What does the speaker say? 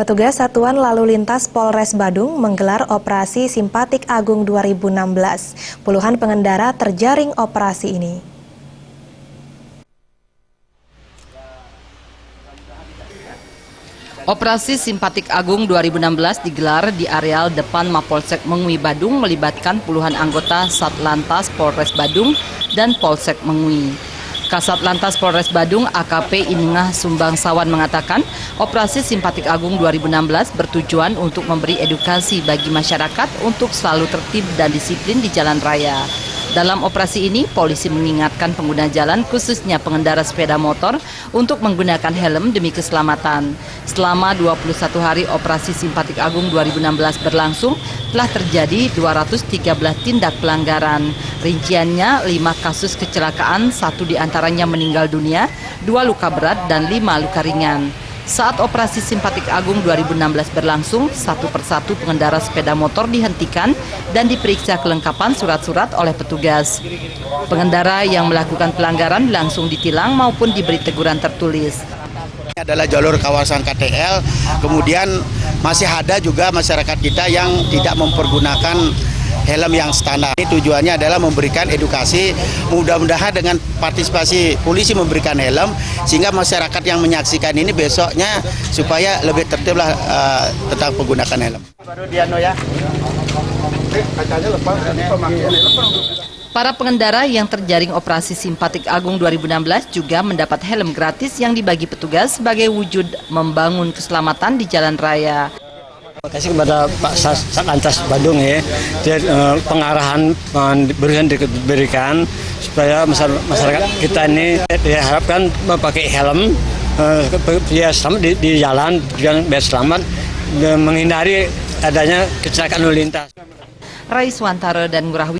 Petugas Satuan Lalu Lintas Polres Badung menggelar Operasi Simpatik Agung 2016. Puluhan pengendara terjaring operasi ini. Operasi Simpatik Agung 2016 digelar di areal depan Mapolsek Mengui Badung melibatkan puluhan anggota Satlantas Polres Badung dan Polsek Mengui. Kasat Lantas Polres Badung AKP Inengah Sumbangsawan mengatakan, Operasi Simpatik Agung 2016 bertujuan untuk memberi edukasi bagi masyarakat untuk selalu tertib dan disiplin di jalan raya. Dalam operasi ini, polisi mengingatkan pengguna jalan, khususnya pengendara sepeda motor, untuk menggunakan helm demi keselamatan. Selama 21 hari Operasi Simpatik Agung 2016 berlangsung, telah terjadi 213 tindak pelanggaran. Rinciannya 5 kasus kecelakaan, 1 diantaranya meninggal dunia, 2 luka berat, dan 5 luka ringan. Saat Operasi Simpatik Agung 2016 berlangsung, satu persatu pengendara sepeda motor dihentikan dan diperiksa kelengkapan surat-surat oleh petugas. Pengendara yang melakukan pelanggaran langsung ditilang maupun diberi teguran tertulis. Ini adalah jalur kawasan KTL, kemudian masih ada juga masyarakat kita yang tidak mempergunakan helm yang standar. Ini tujuannya adalah memberikan edukasi, mudah-mudahan dengan partisipasi polisi memberikan helm, sehingga masyarakat yang menyaksikan ini besoknya supaya lebih tertiblah tentang penggunaan helm. Para pengendara yang terjaring Operasi Simpatik Agung 2016 juga mendapat helm gratis yang dibagi petugas sebagai wujud membangun keselamatan di jalan raya. Terima kasih kepada Pak Satlantas Badung ya, pengarahan barusan diberikan supaya masyarakat kita ini diharapkan memakai helm ya selamat di jalan, jangan biar selamat, menghindari adanya kecelakaan lalu lintas. Raiswantara dan Ngurah